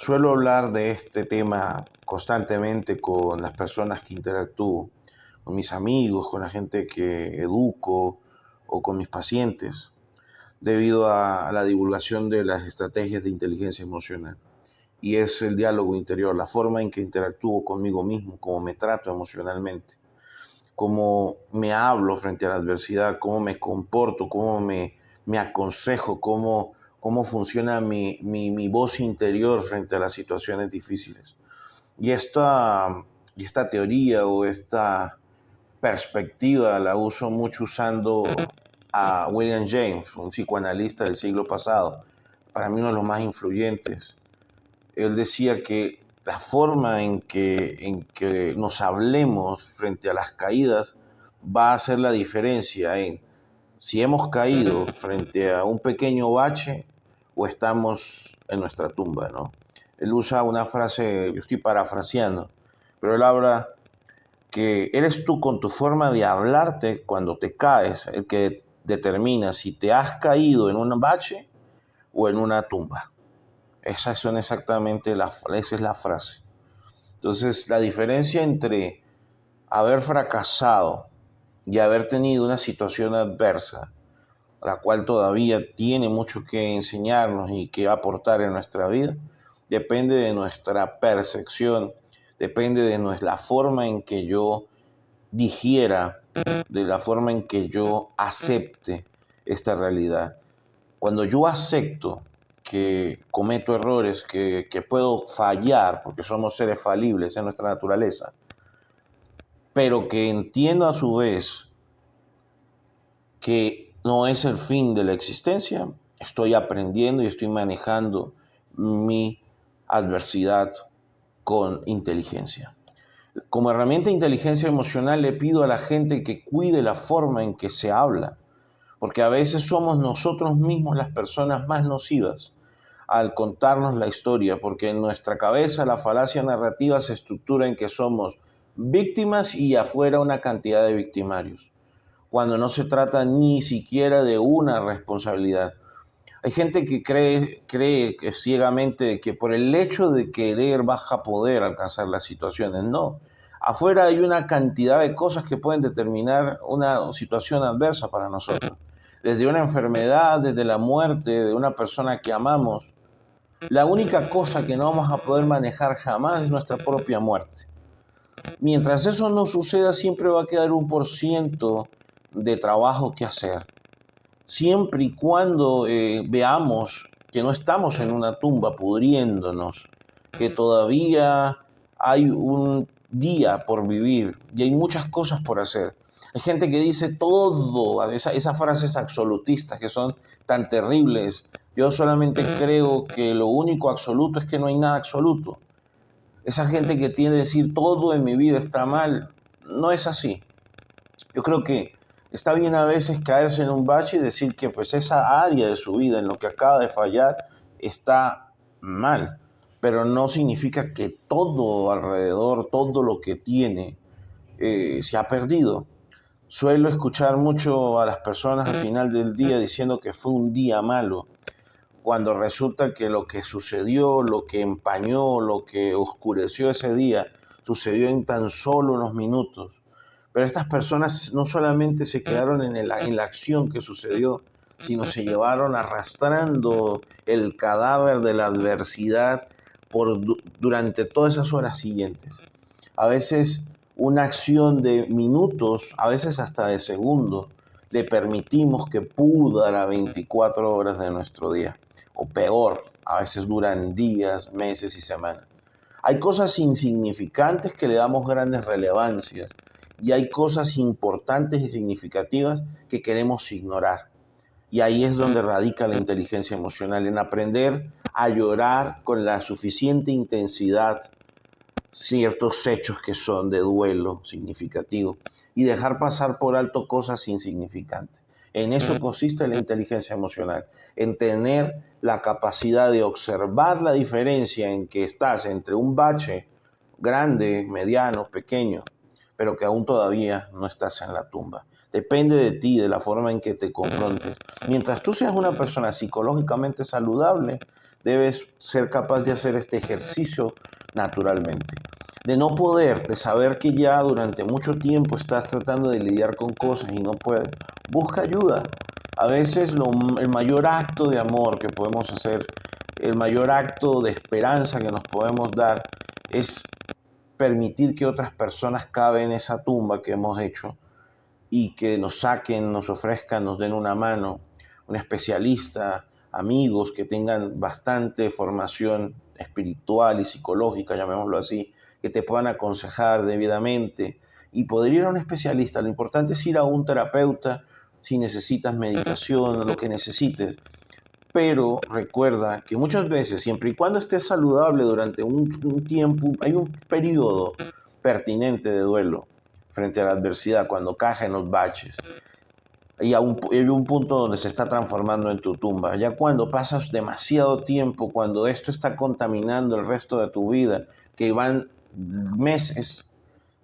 Suelo hablar de este tema constantemente con las personas que interactúo, con mis amigos, con la gente que educo o con mis pacientes, debido a la divulgación de las estrategias de inteligencia emocional. Y es el diálogo interior, la forma en que interactúo conmigo mismo, cómo me trato emocionalmente, cómo me hablo frente a la adversidad, cómo me comporto, me aconsejo, cómo funciona mi voz interior frente a las situaciones difíciles. Y esta teoría o esta perspectiva la uso mucho usando a William James, un psicoanalista del siglo pasado, para mí uno de los más influyentes. Él decía que la forma en que nos hablemos frente a las caídas va a hacer la diferencia en si hemos caído frente a un pequeño bache o estamos en nuestra tumba, ¿no? Él usa una frase, yo estoy parafraseando, pero él habla que eres tú con tu forma de hablarte cuando te caes, el que determina si te has caído en un bache o en una tumba. Esa es la frase. Entonces, la diferencia entre haber fracasado y haber tenido una situación adversa, la cual todavía tiene mucho que enseñarnos y que aportar en nuestra vida, depende de nuestra percepción, depende de la forma en que yo digiera, de la forma en que yo acepte esta realidad. Cuando yo acepto que cometo errores, que puedo fallar, porque somos seres falibles en nuestra naturaleza, pero que entiendo a su vez que no es el fin de la existencia, estoy aprendiendo y estoy manejando mi adversidad con inteligencia. Como herramienta de inteligencia emocional le pido a la gente que cuide la forma en que se habla, porque a veces somos nosotros mismos las personas más nocivas al contarnos la historia, porque en nuestra cabeza la falacia narrativa se estructura en que somos víctimas y afuera una cantidad de victimarios, cuando no se trata ni siquiera de una responsabilidad. Hay gente que cree que ciegamente que por el hecho de querer vas a poder alcanzar las situaciones. No. Afuera hay una cantidad de cosas que pueden determinar una situación adversa para nosotros. Desde una enfermedad, desde la muerte de una persona que amamos. La única cosa que no vamos a poder manejar jamás es nuestra propia muerte. Mientras eso no suceda, siempre va a quedar 1% de trabajo que hacer. Siempre y cuando veamos que no estamos en una tumba pudriéndonos, que todavía hay un día por vivir y hay muchas cosas por hacer. Hay gente que dice todo, esas frases absolutistas que son tan terribles. Yo solamente creo que lo único absoluto es que no hay nada absoluto. Esa gente que tiene que decir todo en mi vida está mal, no es así. Yo creo que está bien a veces caerse en un bache y decir que pues esa área de su vida en lo que acaba de fallar está mal, pero no significa que todo alrededor, todo lo que tiene, se ha perdido. Suelo escuchar mucho a las personas al final del día diciendo que fue un día malo, cuando resulta que lo que sucedió, lo que empañó, lo que oscureció ese día, sucedió en tan solo unos minutos. Pero estas personas no solamente se quedaron en la acción que sucedió, sino se llevaron arrastrando el cadáver de la adversidad durante todas esas horas siguientes. A veces una acción de minutos, a veces hasta de segundos, le permitimos que pudra 24 horas de nuestro día. O peor, a veces duran días, meses y semanas. Hay cosas insignificantes que le damos grandes relevancias y hay cosas importantes y significativas que queremos ignorar. Y ahí es donde radica la inteligencia emocional, en aprender a llorar con la suficiente intensidad ciertos hechos que son de duelo significativo y dejar pasar por alto cosas insignificantes. En eso consiste la inteligencia emocional, en tener la capacidad de observar la diferencia en que estás entre un bache grande, mediano, pequeño, pero que aún todavía no estás en la tumba. Depende de ti, de la forma en que te confrontes. Mientras tú seas una persona psicológicamente saludable, debes ser capaz de hacer este ejercicio naturalmente. De no poder, de saber que ya durante mucho tiempo estás tratando de lidiar con cosas y no puedes, busca ayuda. A veces el mayor acto de amor que podemos hacer, el mayor acto de esperanza que nos podemos dar es permitir que otras personas caben en esa tumba que hemos hecho y que nos saquen, nos ofrezcan, nos den una mano, un especialista, amigos que tengan bastante formación espiritual y psicológica, llamémoslo así, que te puedan aconsejar debidamente y poder ir a un especialista. Lo importante es ir a un terapeuta si necesitas medicación, lo que necesites. Pero recuerda que muchas veces, siempre y cuando estés saludable durante un tiempo, hay un periodo pertinente de duelo frente a la adversidad, cuando caes en los baches. Y hay un punto donde se está transformando en tu tumba. Ya cuando pasas demasiado tiempo, cuando esto está contaminando el resto de tu vida, que van meses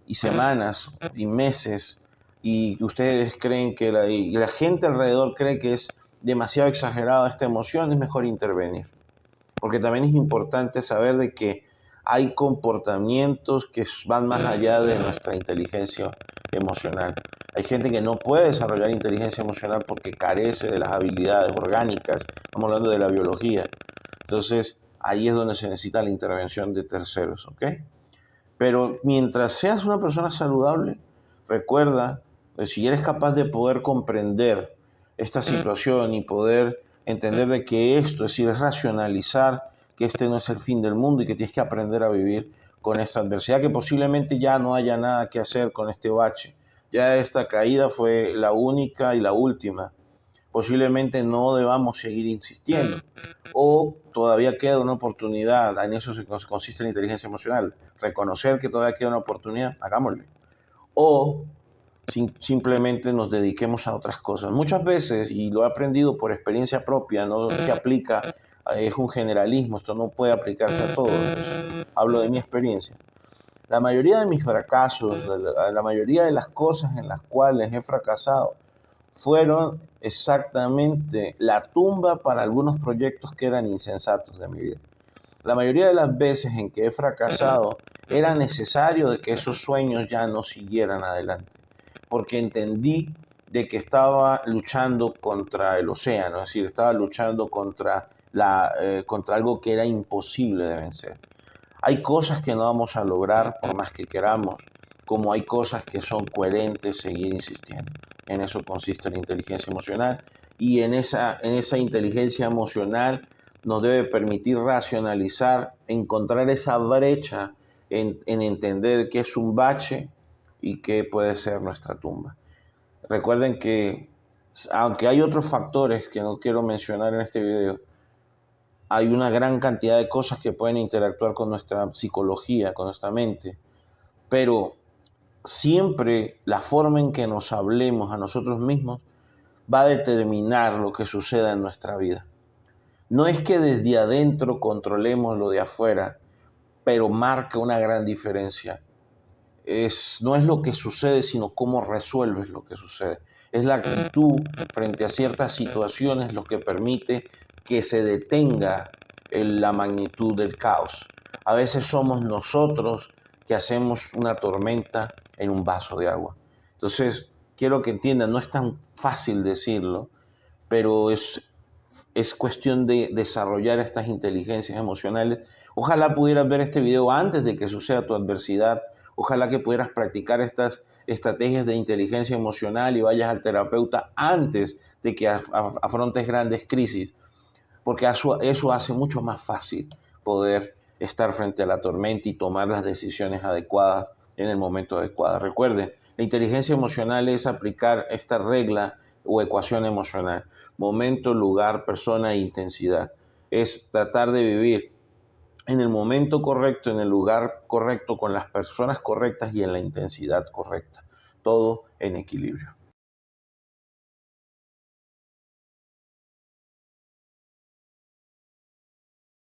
y semanas y meses, y ustedes creen que y la gente alrededor cree que es demasiado exagerada esta emoción, es mejor intervenir. Porque también es importante saber de que hay comportamientos que van más allá de nuestra inteligencia emocional. Hay gente que no puede desarrollar inteligencia emocional porque carece de las habilidades orgánicas. Estamos hablando de la biología. Entonces, ahí es donde se necesita la intervención de terceros, ¿ok? Pero mientras seas una persona saludable, recuerda, si eres capaz de poder comprender esta situación y poder entender de que esto, es decir, es racionalizar que este no es el fin del mundo y que tienes que aprender a vivir con esta adversidad, que posiblemente ya no haya nada que hacer con este bache. Ya esta caída fue la única y la última. Posiblemente no debamos seguir insistiendo. O todavía queda una oportunidad, en eso consiste la inteligencia emocional, reconocer que todavía queda una oportunidad, hagámoslo. O simplemente nos dediquemos a otras cosas. Muchas veces, y lo he aprendido por experiencia propia, no se aplica, es un generalismo, esto no puede aplicarse a todos. Hablo de mi experiencia. La mayoría de mis fracasos, la mayoría de las cosas en las cuales he fracasado, fueron exactamente la tumba para algunos proyectos que eran insensatos de mi vida. La mayoría de las veces en que he fracasado era necesario de que esos sueños ya no siguieran adelante, porque entendí de que estaba luchando contra el océano, es decir, estaba luchando contra algo que era imposible de vencer. Hay cosas que no vamos a lograr por más que queramos, como hay cosas que son coherentes seguir insistiendo. En eso consiste la inteligencia emocional y en esa inteligencia emocional nos debe permitir racionalizar, encontrar esa brecha en entender qué es un bache y qué puede ser nuestra tumba. Recuerden que, aunque hay otros factores que no quiero mencionar en este video, hay una gran cantidad de cosas que pueden interactuar con nuestra psicología, con nuestra mente, pero siempre la forma en que nos hablemos a nosotros mismos va a determinar lo que suceda en nuestra vida. No es que desde adentro controlemos lo de afuera, pero marca una gran diferencia. No es lo que sucede, sino cómo resuelves lo que sucede. Es la actitud frente a ciertas situaciones lo que permite que se detenga la magnitud del caos. A veces somos nosotros que hacemos una tormenta en un vaso de agua. Entonces, quiero que entiendan, no es tan fácil decirlo, pero es cuestión de desarrollar estas inteligencias emocionales. Ojalá pudieras ver este video antes de que suceda tu adversidad. Ojalá que pudieras practicar estas estrategias de inteligencia emocional y vayas al terapeuta antes de que afrontes grandes crisis, porque eso hace mucho más fácil poder estar frente a la tormenta y tomar las decisiones adecuadas en el momento adecuado. Recuerden, la inteligencia emocional es aplicar esta regla o ecuación emocional: momento, lugar, persona e intensidad. Es tratar de vivir en el momento correcto, en el lugar correcto, con las personas correctas y en la intensidad correcta. Todo en equilibrio.